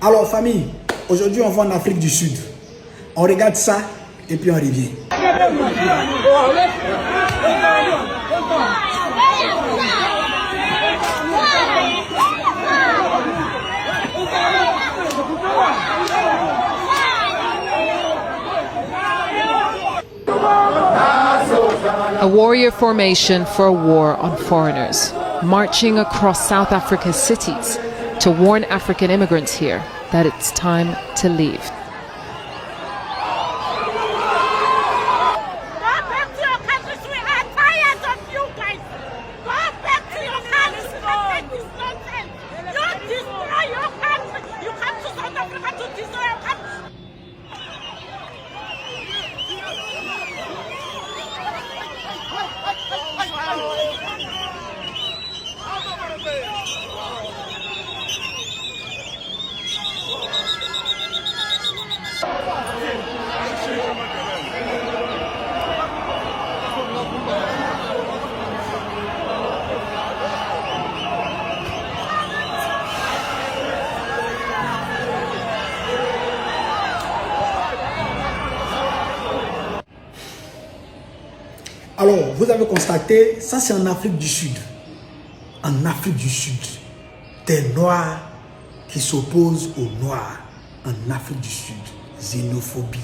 Alors famille, aujourd'hui on va en Afrique du Sud. On regarde ça et puis on revient. A warrior formation for a war on foreigners, marching across South Africa's cities to warn African immigrants here that it's time to leave. Alors, vous avez constaté, ça c'est en Afrique du Sud. En Afrique du Sud, des Noirs qui s'opposent aux Noirs. En Afrique du Sud, xénophobie.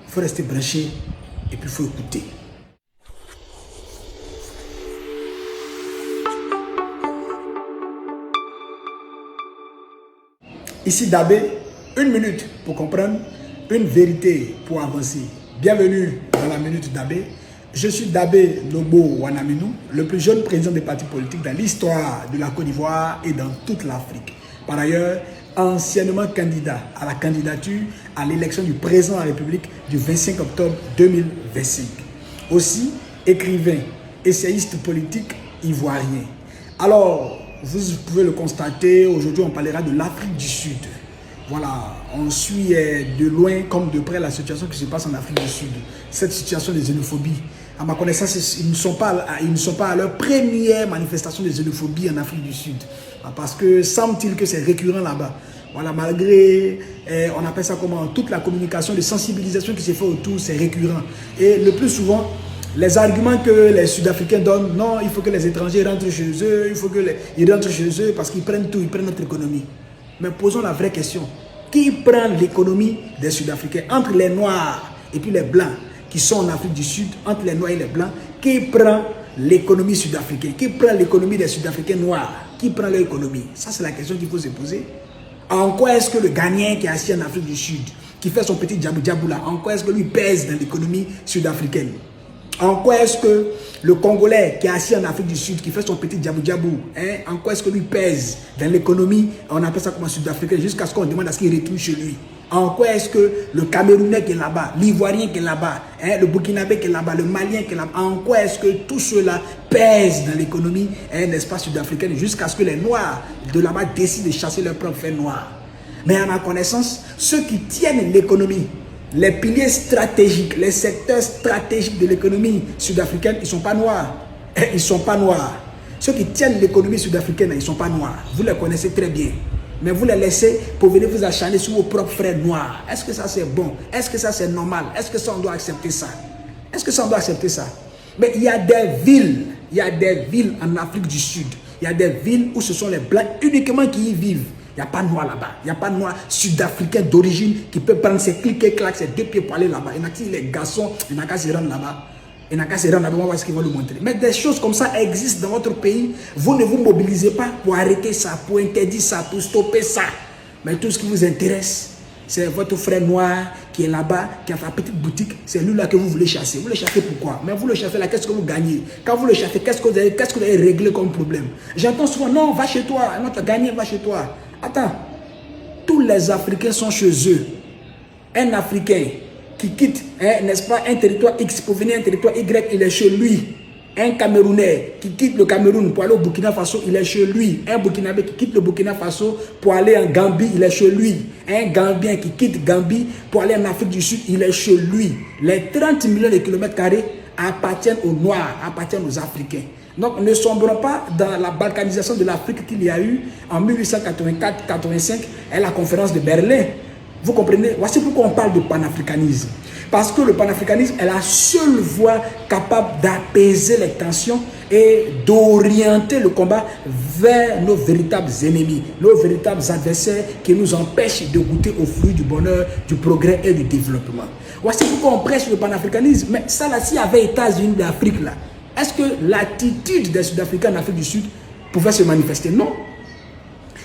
Il faut rester branché et puis il faut écouter. Ici Dabé, 1 minute pour comprendre, une vérité pour avancer. Bienvenue dans la Minute Dabé. Je suis Dabé Lobo Wanaminou, le plus jeune président des partis politiques dans l'histoire de la Côte d'Ivoire et dans toute l'Afrique. Par ailleurs, anciennement candidat à la candidature à l'élection du président de la République du 25 octobre 2025. Aussi, écrivain, essayiste politique ivoirien. Alors, vous pouvez le constater, aujourd'hui on parlera de l'Afrique du Sud. Voilà, on suit de loin comme de près la situation qui se passe en Afrique du Sud. Cette situation de xénophobie. À ma connaissance, ils ne sont pas à leur première manifestation de xénophobie en Afrique du Sud. Parce que semble-t-il que c'est récurrent là-bas. Voilà, malgré, on appelle ça comment, toute la communication de sensibilisation qui se fait autour, c'est récurrent. Et le plus souvent, les arguments que les Sud-Africains donnent, non, il faut que les étrangers rentrent chez eux, il faut qu'ils rentrent chez eux parce qu'ils prennent tout, ils prennent notre économie. Mais posons la vraie question. Qui prend l'économie des Sud-Africains? Entre les Noirs et puis les Blancs qui sont en Afrique du Sud, entre les Noirs et les Blancs, qui prend l'économie sud-africaine? Qui prend l'économie des Sud-Africains noirs? Qui prend leur économie? Ça, c'est la question qu'il faut se poser. En quoi est-ce que le Ghanéen qui est assis en Afrique du Sud, qui fait son petit djabou-djabou là, en quoi est-ce que lui pèse dans l'économie sud-africaine? En quoi est-ce que le Congolais qui est assis en Afrique du Sud, qui fait son petit djabou-djabou, en quoi est-ce que lui pèse dans l'économie, on appelle ça comme un Sud-Africain, jusqu'à ce qu'on demande à ce qu'il retourne chez lui? En quoi est-ce que le Camerounais qui est là-bas, l'Ivoirien qui est là-bas, le Burkinabé qui est là-bas, le Malien qui est là-bas, en quoi est-ce que tout cela pèse dans l'économie, n'est-ce pas, sud-africaine, jusqu'à ce que les Noirs de là-bas décident de chasser leurs propres frères noirs? Mais à ma connaissance, ceux qui tiennent l'économie, les piliers stratégiques, les secteurs stratégiques de l'économie sud-africaine, ils ne sont pas noirs. Ils ne sont pas noirs. Ceux qui tiennent l'économie sud-africaine, ils ne sont pas noirs. Vous les connaissez très bien. Mais vous les laissez pour venir vous acharner sur vos propres frères noirs. Est-ce que ça c'est bon? Est-ce que ça c'est normal? Est-ce que ça on doit accepter ça? Est-ce que ça on doit accepter ça? Mais il y a des villes en Afrique du Sud. Il y a des villes où ce sont les Blancs uniquement qui y vivent. Il n'y a pas de noirs là-bas. Il n'y a pas de noirs sud-africains d'origine qui peuvent prendre ses clics et claques, ses 2 pieds pour aller là-bas. Il y en a qui, les garçons, il n'y en a qu'à se rendre là-bas. Il n'y en a qu'à se rendre là-bas, on va voir ce qu'ils vont nous montrer. Mais des choses comme ça existent dans votre pays. Vous ne vous mobilisez pas pour arrêter ça, pour interdire ça, pour stopper ça. Mais tout ce qui vous intéresse, c'est votre frère noir qui est là-bas, qui a sa petite boutique. C'est lui-là que vous voulez chasser. Vous le chassez pourquoi? Mais vous le chassez là, qu'est-ce que vous gagnez? Quand vous le chassez, qu'est-ce que vous avez réglé comme problème? J'entends souvent, non, va chez toi. Non, tu as gagné, va chez toi. Attends, tous les Africains sont chez eux. Un Africain qui quitte, n'est-ce pas, un territoire X pour venir à un territoire Y, il est chez lui. Un Camerounais qui quitte le Cameroun pour aller au Burkina Faso, il est chez lui. Un Burkinabé qui quitte le Burkina Faso pour aller en Gambie, il est chez lui. Un Gambien qui quitte Gambie pour aller en Afrique du Sud, il est chez lui. Les 30 millions de kilomètres carrés appartiennent aux Noirs, appartiennent aux Africains. Donc ne sombrons pas dans la balkanisation de l'Afrique qu'il y a eu en 1884-85 à la conférence de Berlin. Vous comprenez? Voici pourquoi on parle de panafricanisme. Parce que le panafricanisme est la seule voie capable d'apaiser les tensions et d'orienter le combat vers nos véritables ennemis, nos véritables adversaires qui nous empêchent de goûter aux fruits du bonheur, du progrès et du développement. Voici pourquoi on prêche le panafricanisme. Mais ça là, s'il y avait États-Unis d'Afrique là, est-ce que l'attitude des Sud-Africains en Afrique du Sud pouvait se manifester? Non.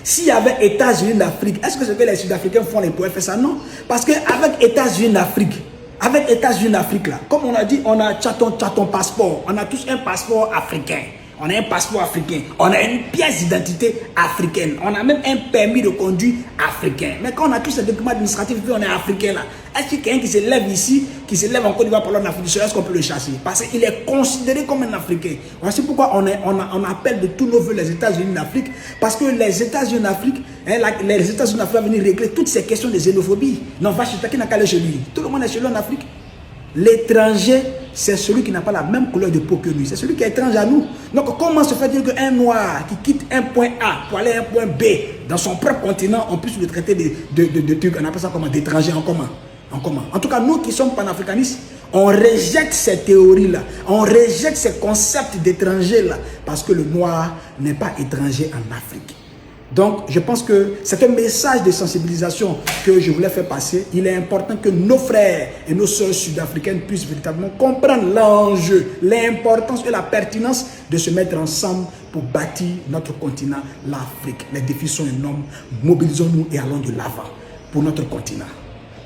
S'il y avait États-Unis d'Afrique, est-ce que ce que les Sud-Africains font, les pouvaient faire ça? Non. Parce qu'avec États-Unis d'Afrique, là, comme on a dit, on a ton passeport. On a tous un passeport africain. On a un passeport africain. On a une pièce d'identité africaine. On a même un permis de conduire africain. Mais quand on a tous ces documents administratifs, on est africain là. Est-ce qu'il y a quelqu'un qui se lève ici, qui se lève en Côte d'Ivoire pour l'Afrique du Sud, est-ce qu'on peut le chasser? Parce qu'il est considéré comme un Africain. Voici pourquoi on appelle de tous nos voeux les États-Unis d'Afrique. Parce que les États-Unis d'Afrique, les États-Unis d'Afrique vont venir régler toutes ces questions de xénophobie. Non, va chez qui n'a qu'à aller chez lui. Tout le monde est chez lui en Afrique. L'étranger, c'est celui qui n'a pas la même couleur de peau que lui. C'est celui qui est étranger à nous. Donc, comment se fait-il qu'un noir qui quitte un point A pour aller à un point B dans son propre continent, on puisse le traiter de trucs, on appelle ça comment, d'étranger en commun? En tout cas, nous qui sommes panafricanistes, on rejette ces théories-là. On rejette ces concepts d'étrangers-là. Parce que le noir n'est pas étranger en Afrique. Donc, je pense que c'est un message de sensibilisation que je voulais faire passer. Il est important que nos frères et nos sœurs sud-africaines puissent véritablement comprendre l'enjeu, l'importance et la pertinence de se mettre ensemble pour bâtir notre continent, l'Afrique. Les défis sont énormes. Mobilisons-nous et allons de l'avant pour notre continent.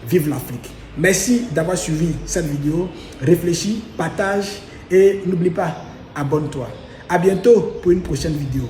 Vive l'Afrique. Merci d'avoir suivi cette vidéo. Réfléchis, partage et n'oublie pas, abonne-toi. À bientôt pour une prochaine vidéo.